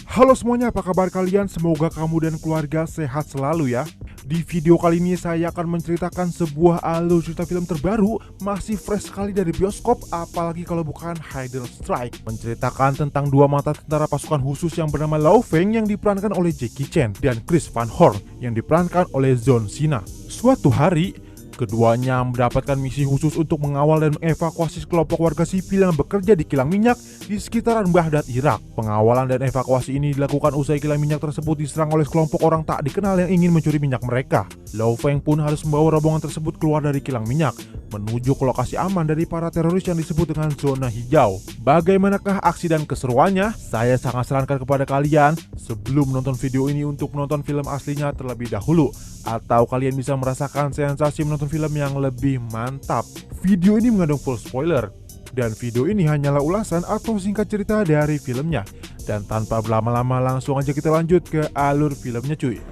Halo semuanya, apa kabar kalian? Semoga kamu dan keluarga sehat selalu ya. Di video kali ini saya akan menceritakan sebuah alur cerita film terbaru, masih fresh sekali dari bioskop, apalagi kalau bukan Hidden Strike. Menceritakan tentang dua mantan tentara pasukan khusus yang bernama Lau Feng yang diperankan oleh Jackie Chan dan Chris Van Horn yang diperankan oleh John Cena. Suatu hari, keduanya mendapatkan misi khusus untuk mengawal dan mengevakuasi kelompok warga sipil yang bekerja di kilang minyak di sekitaran Baghdad, Irak. Pengawalan dan evakuasi ini dilakukan usai kilang minyak tersebut diserang oleh sekelompok orang tak dikenal yang ingin mencuri minyak mereka. Lau Feng pun harus membawa rombongan tersebut keluar dari kilang minyak menuju ke lokasi aman dari para teroris yang disebut dengan zona hijau. Bagaimanakah aksi dan keseruannya? Saya sangat sarankan kepada kalian sebelum menonton video ini untuk menonton film aslinya terlebih dahulu, atau kalian bisa merasakan sensasi menonton film yang lebih mantap. Video ini mengandung full spoiler, dan video ini hanyalah ulasan atau singkat cerita dari filmnya. Dan tanpa berlama-lama langsung aja kita lanjut ke alur filmnya cuy.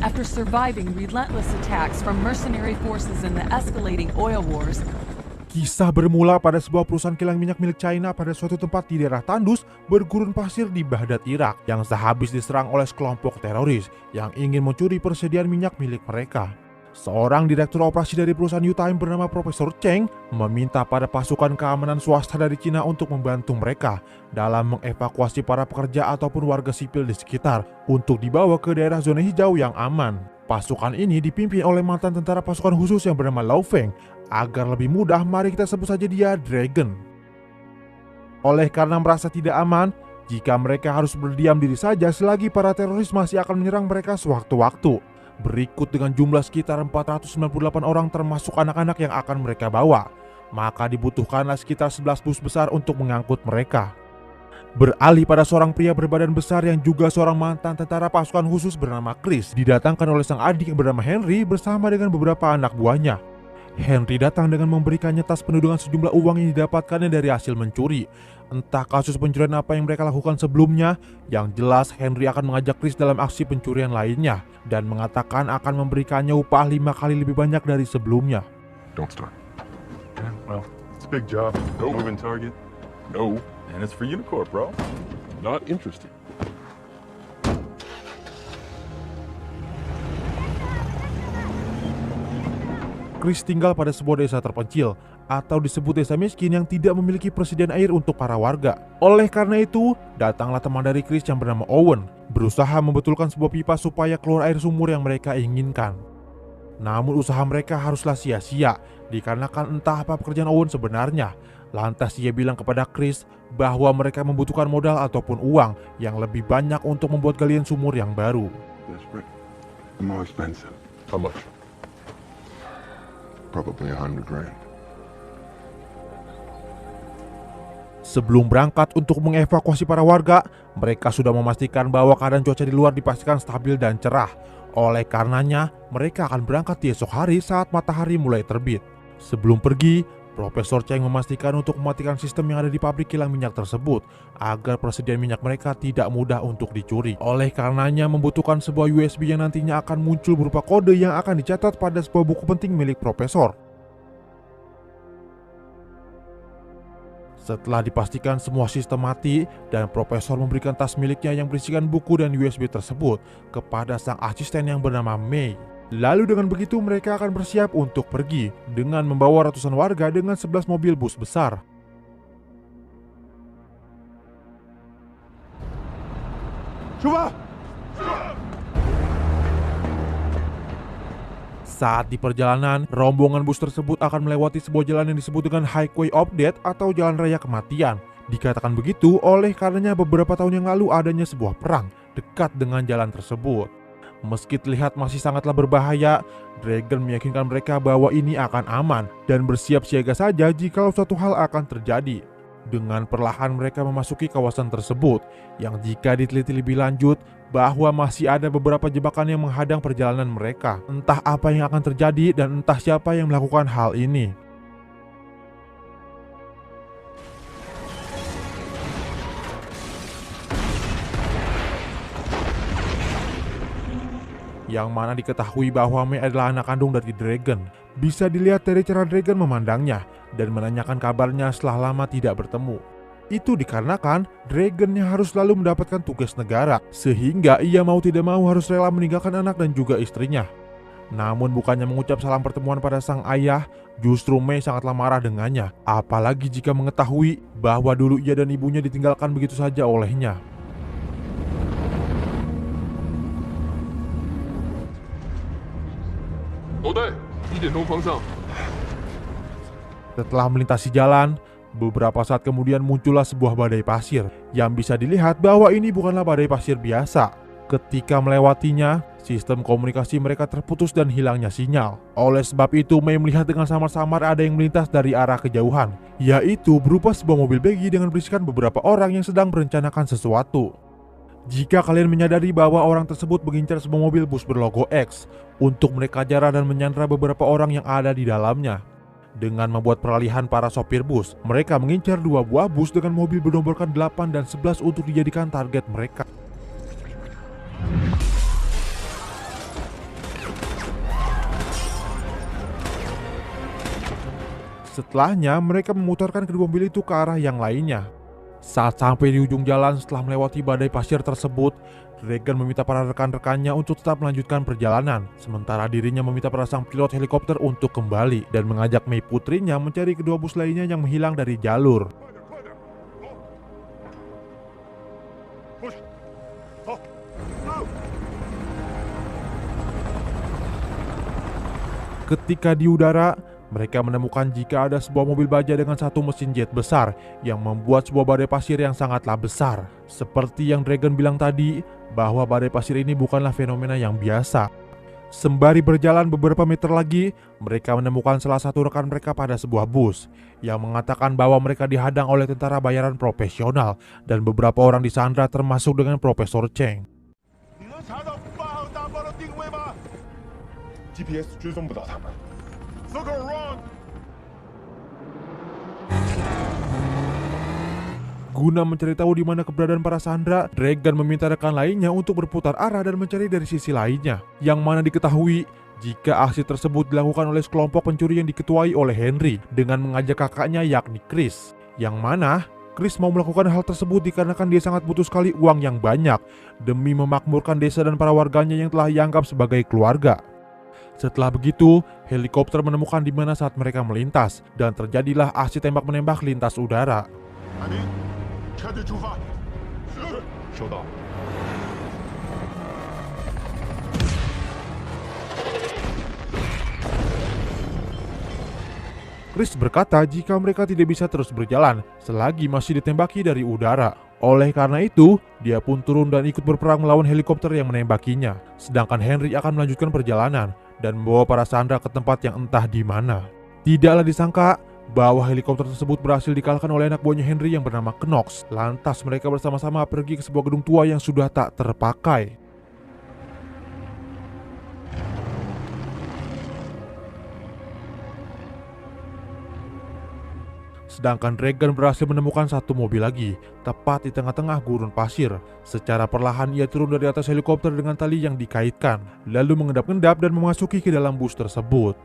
After surviving relentless attacks from mercenary forces in the escalating oil wars, Kisah bermula pada sebuah perusahaan kilang minyak milik China pada suatu tempat di daerah tandus bergurun pasir di Baghdad, Irak, yang sehabis diserang oleh sekelompok teroris yang ingin mencuri persediaan minyak milik mereka. Seorang direktur operasi dari perusahaan U-Time bernama Profesor Cheng meminta pada pasukan keamanan swasta dari Cina untuk membantu mereka dalam mengevakuasi para pekerja ataupun warga sipil di sekitar untuk dibawa ke daerah zona hijau yang aman. Pasukan ini dipimpin oleh mantan tentara pasukan khusus yang bernama Lau Feng. Agar lebih mudah, mari kita sebut saja dia Dragon. Oleh karena merasa tidak aman jika mereka harus berdiam diri saja selagi para teroris masih akan menyerang mereka sewaktu-waktu. Berikut dengan jumlah sekitar 498 orang termasuk anak-anak yang akan mereka bawa, maka dibutuhkanlah sekitar 11 bus besar untuk mengangkut mereka. Beralih pada seorang pria berbadan besar yang juga seorang mantan tentara pasukan khusus bernama Chris, didatangkan oleh sang adik yang bernama Henry bersama dengan beberapa anak buahnya. Henry datang dengan memberikannya tas penuh dengan sejumlah uang yang didapatkannya dari hasil mencuri. Entah kasus pencurian apa yang mereka lakukan sebelumnya, yang jelas Henry akan mengajak Chris dalam aksi pencurian lainnya dan mengatakan akan memberikannya upah 5 kali lebih banyak dari sebelumnya. Don't start. Yeah, well, it's a big job. No. Moving target. No. And it's for Unicorp, bro. Not interested. Chris tinggal pada sebuah desa terpencil atau disebut desa miskin yang tidak memiliki persediaan air untuk para warga. Oleh karena itu, datanglah teman dari Chris yang bernama Owen berusaha membetulkan sebuah pipa supaya keluar air sumur yang mereka inginkan. Namun usaha mereka haruslah sia-sia dikarenakan entah apa pekerjaan Owen sebenarnya. Lantas ia bilang kepada Chris bahwa mereka membutuhkan modal ataupun uang yang lebih banyak untuk membuat galian sumur yang baru. Desperate. More expensive. How much? Probably $100,000. Sebelum berangkat untuk mengevakuasi para warga, mereka sudah memastikan bahwa keadaan cuaca di luar dipastikan stabil dan cerah. Oleh karenanya, mereka akan berangkat di esok hari saat matahari mulai terbit. Sebelum pergi, Profesor Cheng memastikan untuk mematikan sistem yang ada di pabrik kilang minyak tersebut agar persediaan minyak mereka tidak mudah untuk dicuri. Oleh karenanya membutuhkan sebuah USB yang nantinya akan muncul berupa kode yang akan dicatat pada sebuah buku penting milik Profesor. Setelah dipastikan semua sistem mati dan Profesor memberikan tas miliknya yang berisikan buku dan USB tersebut kepada sang asisten yang bernama Mei. Lalu dengan begitu mereka akan bersiap untuk pergi dengan membawa ratusan warga dengan 11 mobil bus besar. Coba! Saat di perjalanan, rombongan bus tersebut akan melewati sebuah jalan yang disebut dengan Highway of Death atau Jalan Raya Kematian. Dikatakan begitu oleh karenanya beberapa tahun yang lalu adanya sebuah perang dekat dengan jalan tersebut. Meski terlihat masih sangatlah berbahaya, Dragon meyakinkan mereka bahwa ini akan aman dan bersiap siaga saja jika suatu hal akan terjadi. Dengan perlahan mereka memasuki kawasan tersebut, yang jika diteliti lebih lanjut, bahwa masih ada beberapa jebakan yang menghadang perjalanan mereka. Entah apa yang akan terjadi dan entah siapa yang melakukan hal ini. Yang mana diketahui bahwa Mei adalah anak kandung dari Dragon. Bisa dilihat dari cara Dragon memandangnya dan menanyakan kabarnya setelah lama tidak bertemu. Itu dikarenakan Dragon-nya harus selalu mendapatkan tugas negara, sehingga ia mau tidak mau harus rela meninggalkan anak dan juga istrinya. Namun bukannya mengucap salam pertemuan pada sang ayah, justru Mei sangatlah marah dengannya, apalagi jika mengetahui bahwa dulu ia dan ibunya ditinggalkan begitu saja olehnya. Setelah melintasi jalan, beberapa saat kemudian muncullah sebuah badai pasir yang bisa dilihat bahwa ini bukanlah badai pasir biasa. Ketika melewatinya, sistem komunikasi mereka terputus dan hilangnya sinyal. Oleh sebab itu, Mei melihat dengan samar-samar ada yang melintas dari arah kejauhan, yaitu berupa sebuah mobil begi dengan berisikan beberapa orang yang sedang merencanakan sesuatu. Jika kalian menyadari bahwa orang tersebut mengincar sebuah mobil bus berlogo X untuk mereka jarah dan menyandra beberapa orang yang ada di dalamnya. Dengan membuat peralihan para sopir bus, mereka mengincar 2 buah bus dengan mobil bernomborkan 8 dan 11 untuk dijadikan target mereka. Setelahnya, mereka memutarkan kedua mobil itu ke arah yang lainnya. Saat sampai di ujung jalan setelah melewati badai pasir tersebut, Dragon meminta para rekan-rekannya untuk tetap melanjutkan perjalanan, sementara dirinya meminta para sang pilot helikopter untuk kembali dan mengajak Mei putrinya mencari kedua bus lainnya yang menghilang dari jalur. Ketika di udara, mereka menemukan jika ada sebuah mobil baja dengan satu mesin jet besar yang membuat sebuah badai pasir yang sangatlah besar. Seperti yang Dragon bilang tadi, bahwa badai pasir ini bukanlah fenomena yang biasa. Sembari berjalan beberapa meter lagi, mereka menemukan salah satu rekan mereka pada sebuah bus yang mengatakan bahwa mereka dihadang oleh tentara bayaran profesional dan beberapa orang disandra termasuk dengan Profesor Cheng. GPS 追踪不到他们。Circle around. Guna mencari tahu di mana keberadaan para sandera, Dragon meminta rekan lainnya untuk berputar arah dan mencari dari sisi lainnya. Yang mana diketahui jika aksi tersebut dilakukan oleh sekelompok pencuri yang diketuai oleh Henry dengan mengajak kakaknya yakni Chris. Yang mana Chris mau melakukan hal tersebut dikarenakan dia sangat butuh sekali uang yang banyak demi memakmurkan desa dan para warganya yang telah dianggap sebagai keluarga. Setelah begitu, helikopter menemukan di mana saat mereka melintas dan terjadilah aksi tembak-menembak lintas udara. Chris berkata jika mereka tidak bisa terus berjalan selagi masih ditembaki dari udara. Oleh karena itu, dia pun turun dan ikut berperang melawan helikopter yang menembakinya. Sedangkan Henry akan melanjutkan perjalanan dan membawa para sandera ke tempat yang entah di mana. Tidaklah disangka bahwa helikopter tersebut berhasil dikalahkan oleh anak buahnya Henry yang bernama Knox. Lantas mereka bersama-sama pergi ke sebuah gedung tua yang sudah tak terpakai. Sedangkan Dragon berhasil menemukan satu mobil lagi, tepat di tengah-tengah gurun pasir. Secara perlahan ia turun dari atas helikopter dengan tali yang dikaitkan, lalu mengendap-endap dan memasuki ke dalam bus tersebut.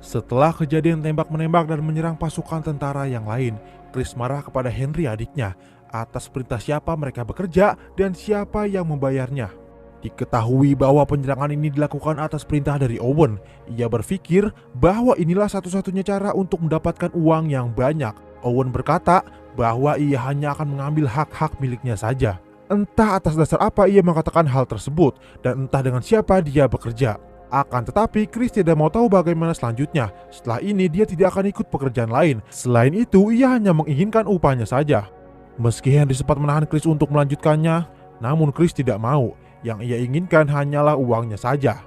Setelah kejadian tembak-menembak dan menyerang pasukan tentara yang lain, Chris marah kepada Henry adiknya atas perintah siapa mereka bekerja dan siapa yang membayarnya. Diketahui bahwa penyerangan ini dilakukan atas perintah dari Owen. Ia berpikir bahwa inilah satu-satunya cara untuk mendapatkan uang yang banyak. Owen berkata bahwa ia hanya akan mengambil hak-hak miliknya saja. Entah atas dasar apa ia mengatakan hal tersebut dan entah dengan siapa dia bekerja. Akan tetapi Chris tidak mau tahu bagaimana selanjutnya. Setelah ini dia tidak akan ikut pekerjaan lain. Selain itu ia hanya menginginkan upahnya saja. Meski Henry sempat menahan Chris untuk melanjutkannya, namun Chris tidak mau. Yang ia inginkan hanyalah uangnya saja.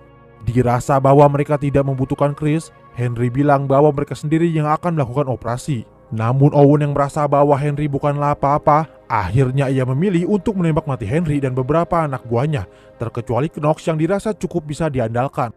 Dirasa bahwa mereka tidak membutuhkan Chris, Henry bilang bahwa mereka sendiri yang akan melakukan operasi. Namun Owen yang merasa bahwa Henry bukanlah apa-apa, akhirnya ia memilih untuk menembak mati Henry dan beberapa anak buahnya, terkecuali Knox yang dirasa cukup bisa diandalkan.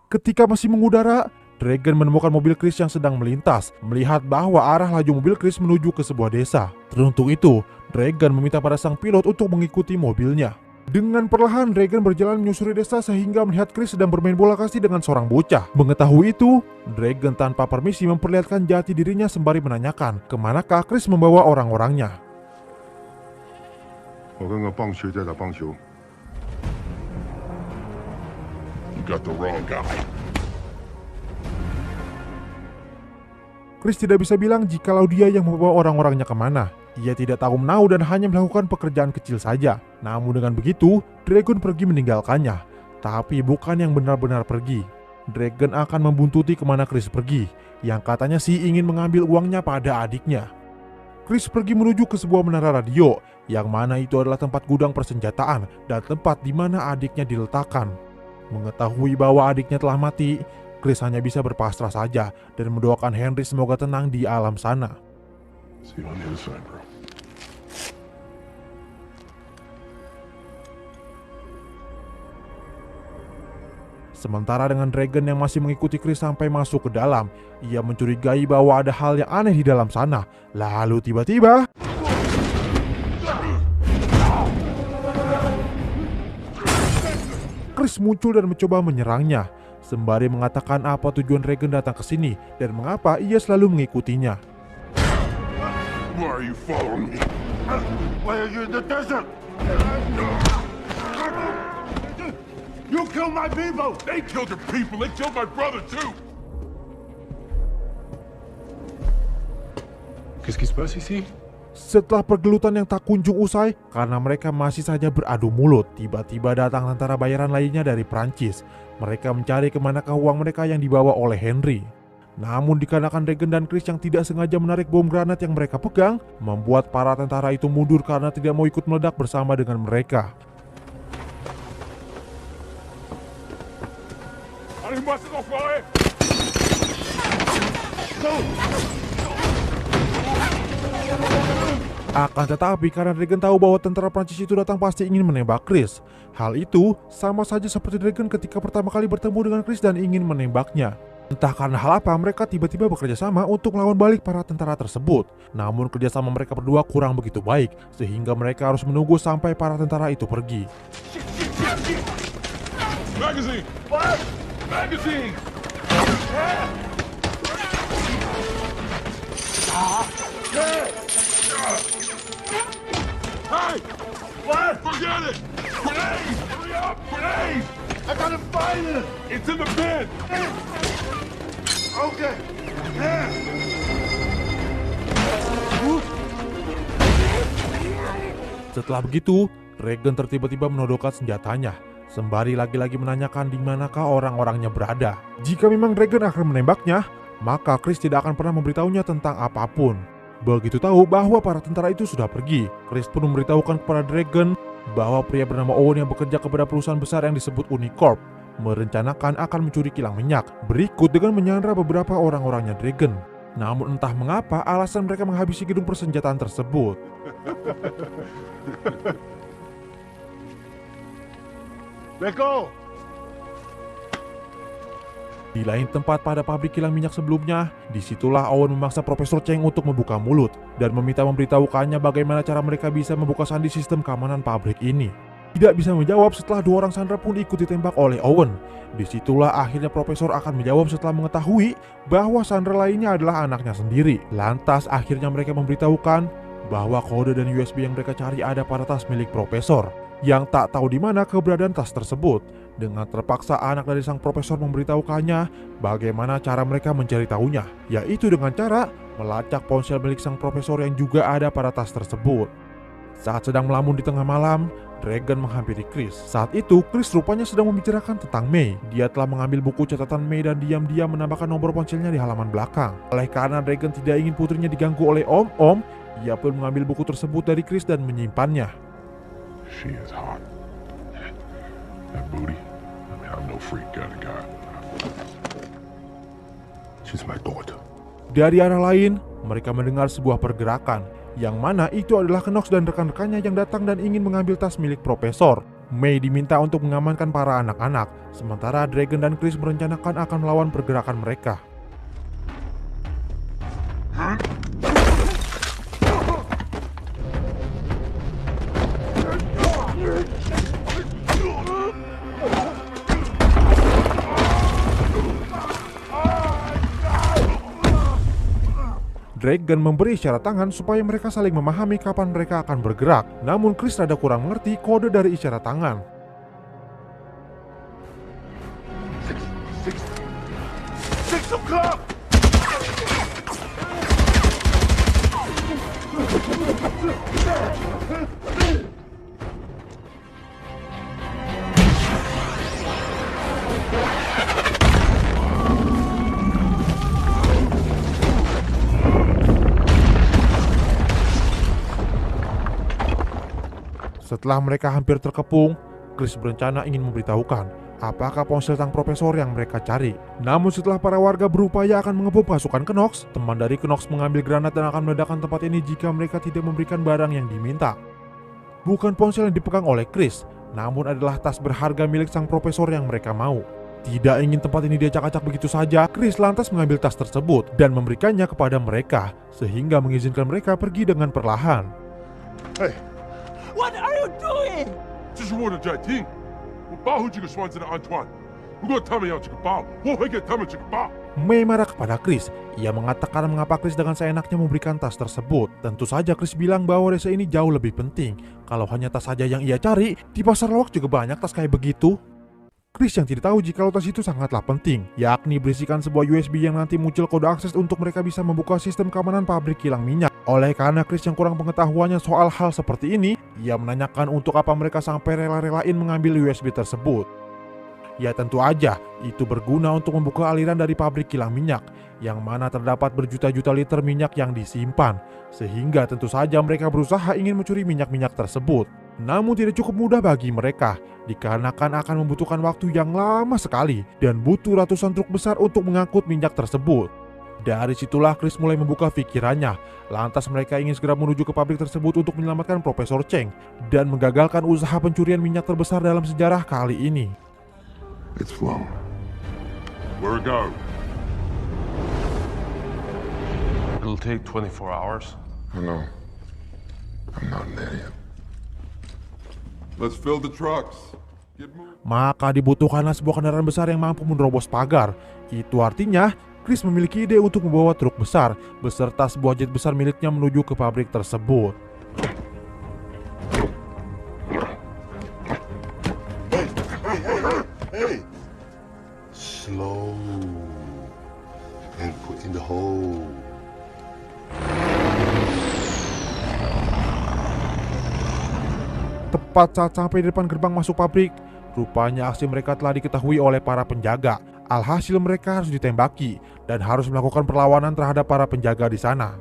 Ketika masih mengudara, Dragon menemukan mobil Chris yang sedang melintas, melihat bahwa arah laju mobil Chris menuju ke sebuah desa. Teruntuk itu, Dragon meminta pada sang pilot untuk mengikuti mobilnya. Dengan perlahan, Dragon berjalan menyusuri desa sehingga melihat Chris sedang bermain bola kasti dengan seorang bocah. Mengetahui itu, Dragon tanpa permisi memperlihatkan jati dirinya sembari menanyakan kemanakah Chris membawa orang-orangnya. 我跟个棒球在打棒球。 You got the wrong guy. Chris tidak bisa bilang jikalau dia yang membawa orang-orangnya kemana. Ia tidak tahu menau dan hanya melakukan pekerjaan kecil saja. Namun dengan begitu, Dragon pergi meninggalkannya. Tapi bukan yang benar-benar pergi. Dragon akan membuntuti kemana Chris pergi, yang katanya sih ingin mengambil uangnya pada adiknya. Chris pergi menuju ke sebuah menara radio, yang mana itu adalah tempat gudang persenjataan dan tempat di mana adiknya diletakkan. Mengetahui bahwa adiknya telah mati, Chris hanya bisa berpasrah saja dan mendoakan Henry semoga tenang di alam sana. See you on the other side, bro. Sementara dengan Dragon yang masih mengikuti Chris sampai masuk ke dalam, ia mencurigai bahwa ada hal yang aneh di dalam sana. Lalu tiba-tiba, Chris muncul dan mencoba menyerangnya, sembari mengatakan apa tujuan Dragon datang ke sini dan mengapa ia selalu mengikutinya. Why are you following me? Why are you in the desert? You killed my people! They killed your people. They killed my brother too. Qu'est-ce qui se passe ici? Setelah pergelutan yang tak kunjung usai, karena mereka masih saja beradu mulut, tiba-tiba datang tentara bayaran lainnya dari Prancis. Mereka mencari kemanakah uang mereka yang dibawa oleh Henry. Namun dikarenakan Dragon dan Chris yang tidak sengaja menarik bom granat yang mereka pegang, membuat para tentara itu mundur karena tidak mau ikut meledak bersama dengan mereka. Akan tetapi karena Dragon tahu bahwa tentara Prancis itu datang pasti ingin menembak Chris. Hal itu sama saja seperti Dragon ketika pertama kali bertemu dengan Chris dan ingin menembaknya. Entah karena hal apa mereka tiba-tiba bekerja sama untuk melawan balik para tentara tersebut. Namun kerjasama mereka berdua kurang begitu baik, sehingga mereka harus menunggu sampai para tentara itu pergi. Magazine! What? Magazine! Hey! What? Forget it! Grenade! Hurry up! Grenade! I gotta find it! It's in the bin! Okay. Yeah. Setelah begitu, Dragon tiba-tiba menodongkan senjatanya, sembari lagi-lagi menanyakan di manakah orang-orangnya berada. Jika memang Dragon akan menembaknya, maka Chris tidak akan pernah memberitahunya tentang apapun. Begitu tahu bahwa para tentara itu sudah pergi, Chris pun memberitahukan kepada Dragon bahwa pria bernama Owen yang bekerja kepada perusahaan besar yang disebut Unicorp merencanakan akan mencuri kilang minyak, berikut dengan menyandra beberapa orang-orangnya Dragon. Namun entah mengapa alasan mereka menghabisi gedung persenjataan tersebut. Let go. Di lain tempat pada pabrik kilang minyak sebelumnya, disitulah Owen memaksa Profesor Cheng untuk membuka mulut dan meminta memberitahukannya bagaimana cara mereka bisa membuka sandi sistem keamanan pabrik ini. Tidak bisa menjawab setelah dua orang sandera pun ikut ditembak oleh Owen. Disitulah akhirnya Profesor akan menjawab setelah mengetahui bahwa sandera lainnya adalah anaknya sendiri. Lantas akhirnya mereka memberitahukan bahwa kode dan USB yang mereka cari ada pada tas milik Profesor, yang tak tahu di mana keberadaan tas tersebut. Dengan terpaksa anak dari sang Profesor memberitahukannya bagaimana cara mereka mencari tahunya, yaitu dengan cara melacak ponsel milik sang Profesor yang juga ada pada tas tersebut. Saat sedang melamun di tengah malam, Dragon menghampiri Chris. Saat itu, Chris rupanya sedang membicarakan tentang May. Dia telah mengambil buku catatan May dan diam-diam menambahkan nomor ponselnya di halaman belakang. Oleh karena Dragon tidak ingin putrinya diganggu oleh Om-Om, ia pun mengambil buku tersebut dari Chris dan menyimpannya. She is hot. That booty. I mean, I'm no freak kind of guy. She's my daughter. Dari arah lain, mereka mendengar sebuah pergerakan, yang mana itu adalah Knox dan rekan-rekannya yang datang dan ingin mengambil tas milik Profesor. May diminta untuk mengamankan para anak-anak, sementara Dragon dan Chris merencanakan akan melawan pergerakan mereka. Dragon memberi isyarat tangan supaya mereka saling memahami kapan mereka akan bergerak. Namun Chris rada kurang mengerti kode dari isyarat tangan. Six o'clock! Setelah mereka hampir terkepung, Chris berencana ingin memberitahukan apakah ponsel sang profesor yang mereka cari. Namun setelah para warga berupaya akan mengebom pasukan Knox, teman dari Knox mengambil granat dan akan meledakkan tempat ini jika mereka tidak memberikan barang yang diminta. Bukan ponsel yang dipegang oleh Chris, namun adalah tas berharga milik sang profesor yang mereka mau. Tidak ingin tempat ini diacak-acak begitu saja, Chris lantas mengambil tas tersebut dan memberikannya kepada mereka, sehingga mengizinkan mereka pergi dengan perlahan. Hey, What are you doing? 这是我的家庭，我保护这个孙子的安全。如果他们要这个包，我会给他们这个包。 May marah kepada Chris. Ia mengatakan mengapa Chris dengan seenaknya memberikan tas tersebut. Tentu saja Chris bilang bahwa rese ini jauh lebih penting. Kalau hanya tas saja yang ia cari, di pasar lawak juga banyak tas kayak begitu. Chris yang tidak tahu jika tas itu sangatlah penting, yakni berisikan sebuah USB yang nanti muncul kode akses untuk mereka bisa membuka sistem keamanan pabrik kilang minyak. Oleh karena Chris yang kurang pengetahuannya soal hal seperti ini, ia menanyakan untuk apa mereka sampai rela-relain mengambil USB tersebut. Ya tentu aja, itu berguna untuk membuka aliran dari pabrik kilang minyak, yang mana terdapat berjuta-juta liter minyak yang disimpan, sehingga tentu saja mereka berusaha ingin mencuri minyak-minyak tersebut. Namun tidak cukup mudah bagi mereka, dikarenakan akan membutuhkan waktu yang lama sekali, dan butuh ratusan truk besar untuk mengangkut minyak tersebut. Dari situlah Chris mulai membuka pikirannya, lantas mereka ingin segera menuju ke pabrik tersebut untuk menyelamatkan Profesor Cheng, dan menggagalkan usaha pencurian minyak terbesar dalam sejarah kali ini. It's flown. Where it go? It'll take 24 hours. I know. I'm not an idiot. Let's fill the trucks. Get moving. Maka dibutuhkanlah sebuah kendaraan besar yang mampu menerobos pagar. Itu artinya Chris memiliki ide untuk membawa truk besar beserta sebuah jet besar miliknya menuju ke pabrik tersebut. Hey! Slow. And put in the hole. Tepat saat sampai di depan gerbang masuk pabrik, rupanya aksi mereka telah diketahui oleh para penjaga. Alhasil mereka harus ditembaki dan harus melakukan perlawanan terhadap para penjaga di sana.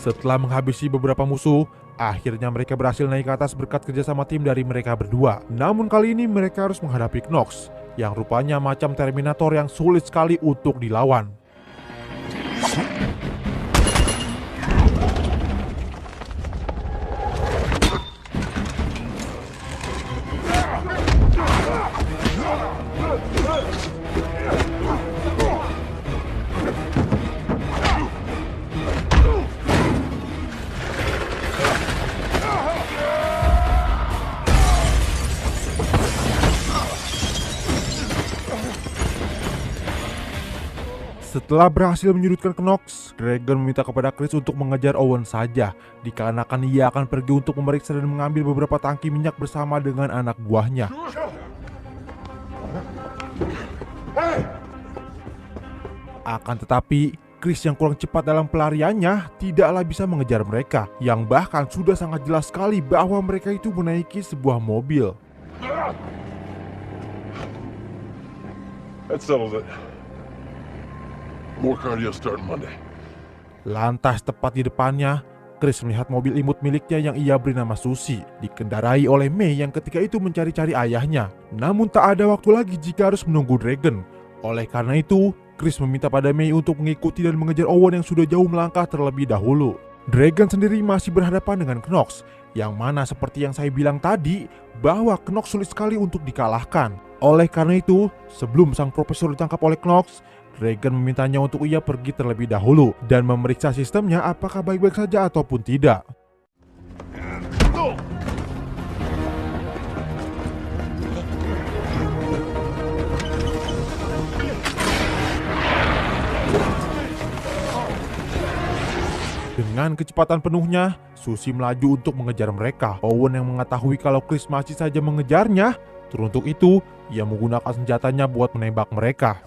Setelah menghabisi beberapa musuh, akhirnya mereka berhasil naik ke atas berkat kerjasama tim dari mereka berdua. Namun kali ini mereka harus menghadapi Knox, yang rupanya macam Terminator yang sulit sekali untuk dilawan. Setelah berhasil menyudutkan Knox, Dragon meminta kepada Chris untuk mengejar Owen saja, dikarenakan ia akan pergi untuk memeriksa dan mengambil beberapa tangki minyak bersama dengan anak buahnya. Akan tetapi, Chris yang kurang cepat dalam pelariannya tidaklah bisa mengejar mereka, yang bahkan sudah sangat jelas sekali bahwa mereka itu menaiki sebuah mobil. That settles it. More cardio starting Monday. Lantas tepat di depannya, Chris melihat mobil imut miliknya yang ia beri nama Susie, dikendarai oleh May yang ketika itu mencari-cari ayahnya. Namun tak ada waktu lagi jika harus menunggu Dragon. Oleh karena itu, Chris meminta pada May untuk mengikuti dan mengejar Owen yang sudah jauh melangkah terlebih dahulu. Dragon sendiri masih berhadapan dengan Knox, yang mana seperti yang saya bilang tadi, bahwa Knox sulit sekali untuk dikalahkan. Oleh karena itu, sebelum sang profesor ditangkap oleh Knox, Dragon memintanya untuk ia pergi terlebih dahulu dan memeriksa sistemnya apakah baik-baik saja ataupun tidak. Dengan kecepatan penuhnya, Susie melaju untuk mengejar mereka. Owen yang mengetahui kalau Chris masih saja mengejarnya, teruntuk itu, ia menggunakan senjatanya buat menembak mereka.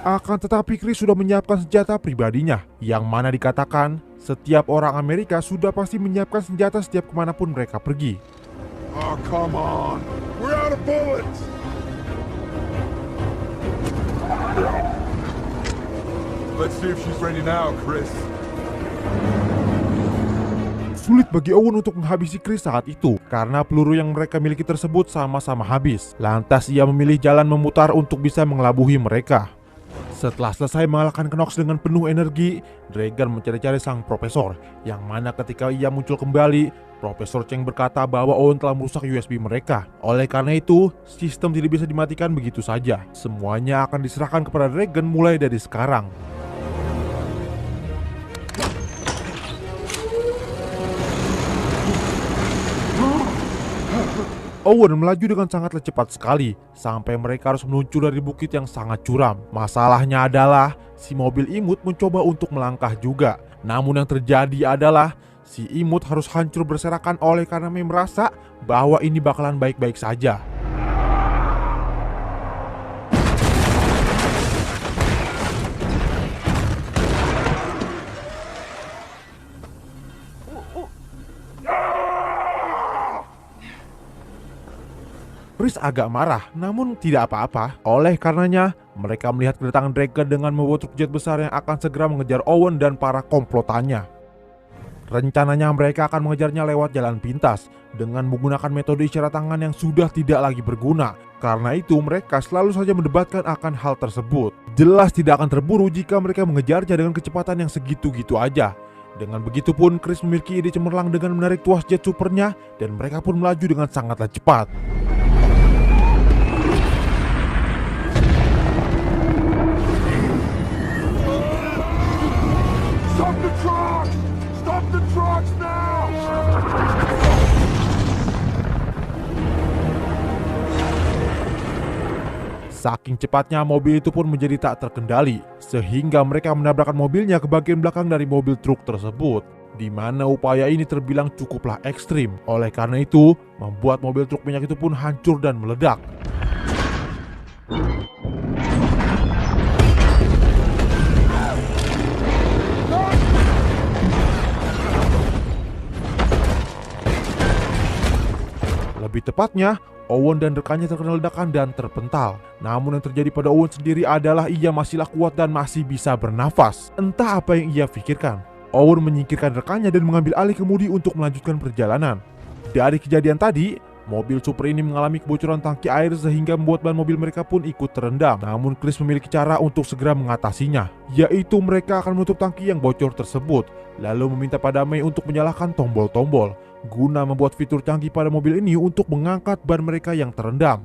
Akan tetapi Chris sudah menyiapkan senjata pribadinya, yang mana dikatakan setiap orang Amerika sudah pasti menyiapkan senjata setiap kemanapun mereka pergi. Oh, come on. We're out of bullets. Let's see if she's ready now, Chris. Sulit bagi Owen untuk menghabisi Chris saat itu karena peluru yang mereka miliki tersebut sama-sama habis. Lantas ia memilih jalan memutar untuk bisa mengelabuhi mereka. Setelah selesai mengalahkan Knox dengan penuh energi, Dragon mencari-cari sang profesor, yang mana ketika ia muncul kembali, Profesor Cheng berkata bahwa Owen telah merusak USB mereka. Oleh karena itu, sistem tidak bisa dimatikan begitu saja. Semuanya akan diserahkan kepada Dragon mulai dari sekarang. Owen melaju dengan sangat cepat sekali, sampai mereka harus meluncur dari bukit yang sangat curam. Masalahnya adalah, si mobil imut mencoba untuk melangkah juga. Namun yang terjadi adalah, si imut harus hancur berserakan oleh karena May merasa bahwa ini bakalan baik-baik saja. Chris agak marah, namun tidak apa-apa. Oleh karenanya, mereka melihat kedatangan Dragon dengan membawa truk jet besar yang akan segera mengejar Owen dan para komplotannya. Rencananya mereka akan mengejarnya lewat jalan pintas dengan menggunakan metode isyarat tangan yang sudah tidak lagi berguna. Karena itu mereka selalu saja mendebatkan akan hal tersebut. Jelas tidak akan terburu jika mereka mengejarnya dengan kecepatan yang segitu-gitu aja. Dengan begitu pun Chris memiliki ide cemerlang dengan menarik tuas jet supernya dan mereka pun melaju dengan sangatlah cepat. Stop the trucks! Stop the trucks now! Saking cepatnya mobil itu pun menjadi tak terkendali, sehingga mereka menabrakkan mobilnya ke bagian belakang dari mobil truk tersebut, di mana upaya ini terbilang cukuplah ekstrim. Oleh karena itu, membuat mobil truk minyak itu pun hancur dan meledak. Lebih tepatnya, Owen dan rekannya terkena ledakan dan terpental. Namun yang terjadi pada Owen sendiri adalah ia masihlah kuat dan masih bisa bernafas. Entah apa yang ia pikirkan. Owen menyingkirkan rekannya dan mengambil alih kemudi untuk melanjutkan perjalanan. Dari kejadian tadi, mobil super ini mengalami kebocoran tangki air sehingga membuat ban mobil mereka pun ikut terendam. Namun Chris memiliki cara untuk segera mengatasinya, yaitu mereka akan menutup tangki yang bocor tersebut, lalu meminta pada May untuk menyalakan tombol-tombol guna membuat fitur canggih pada mobil ini untuk mengangkat ban mereka yang terendam.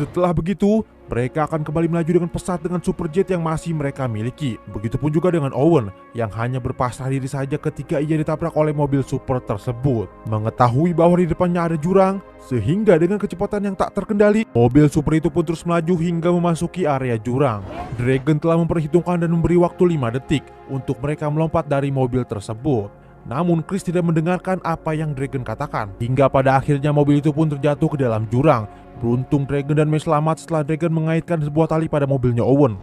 Setelah begitu, mereka akan kembali melaju dengan pesat dengan superjet yang masih mereka miliki. Begitupun juga dengan Owen yang hanya berpasrah diri saja ketika ia ditabrak oleh mobil super tersebut. Mengetahui bahwa di depannya ada jurang, sehingga dengan kecepatan yang tak terkendali, mobil super itu pun terus melaju hingga memasuki area jurang. Dragon telah memperhitungkan dan memberi waktu 5 detik untuk mereka melompat dari mobil tersebut. Namun Chris tidak mendengarkan apa yang Dragon katakan, hingga pada akhirnya mobil itu pun terjatuh ke dalam jurang. Beruntung Dragon dan May selamat setelah Dragon mengaitkan sebuah tali pada mobilnya Owen.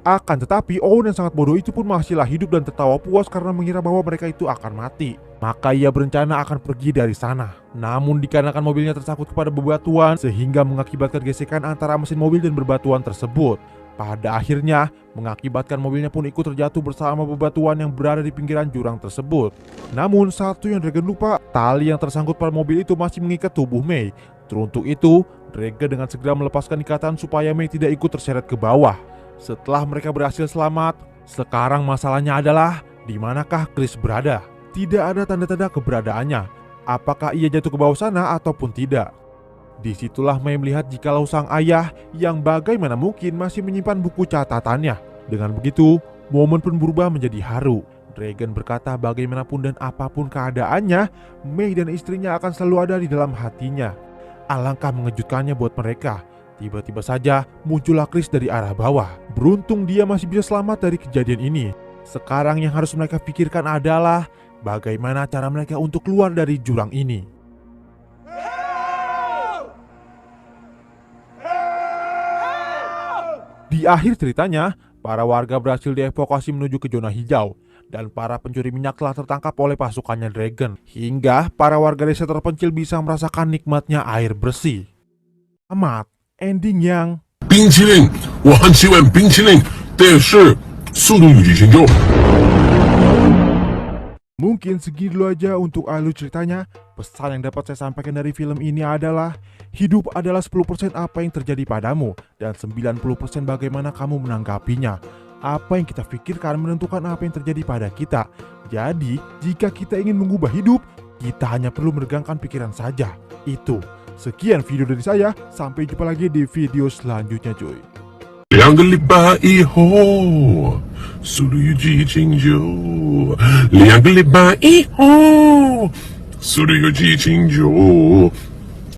Akan tetapi, Owen yang sangat bodoh itu pun masihlah hidup dan tertawa puas karena mengira bahwa mereka itu akan mati. Maka ia berencana akan pergi dari sana. Namun dikarenakan mobilnya tersangkut kepada bebatuan, sehingga mengakibatkan gesekan antara mesin mobil dan bebatuan tersebut. Pada akhirnya, mengakibatkan mobilnya pun ikut terjatuh bersama bebatuan yang berada di pinggiran jurang tersebut. Namun satu yang Dragon lupa, tali yang tersangkut pada mobil itu masih mengikat tubuh May. Teruntuk itu, Dragon dengan segera melepaskan ikatan supaya May tidak ikut terseret ke bawah. Setelah mereka berhasil selamat, sekarang masalahnya adalah di manakah Chris berada? Tidak ada tanda-tanda keberadaannya. Apakah ia jatuh ke bawah sana ataupun tidak? Disitulah May melihat jikalau sang ayah yang bagaimana mungkin masih menyimpan buku catatannya. Dengan begitu, momen pun berubah menjadi haru. Dragon berkata bagaimanapun dan apapun keadaannya, May dan istrinya akan selalu ada di dalam hatinya. Alangkah mengejutkannya buat mereka. Tiba-tiba saja muncullah Chris dari arah bawah. Beruntung dia masih bisa selamat dari kejadian ini. Sekarang yang harus mereka pikirkan adalah bagaimana cara mereka untuk keluar dari jurang ini. Di akhir ceritanya, para warga berhasil dievakuasi menuju ke zona hijau dan para pencuri minyak telah tertangkap oleh pasukannya Dragon. Hingga para warga desa terpencil bisa merasakan nikmatnya air bersih. Amat ending yang 冰淇淋，我很喜欢冰淇淋，但是速度与激情就。 Mungkin segini dulu aja untuk alur ceritanya. Pesan yang dapat saya sampaikan dari film ini adalah hidup adalah 10% apa yang terjadi padamu dan 90% bagaimana kamu menanggapinya. Apa yang kita pikirkan menentukan apa yang terjadi pada kita. Jadi, jika kita ingin mengubah hidup, kita hanya perlu meregangkan pikiran saja. Itu. Sekian video dari saya, sampai jumpa lagi di video selanjutnya cuy. 2个礼拜以后，速度与激情就2个礼拜以后，速度与激情就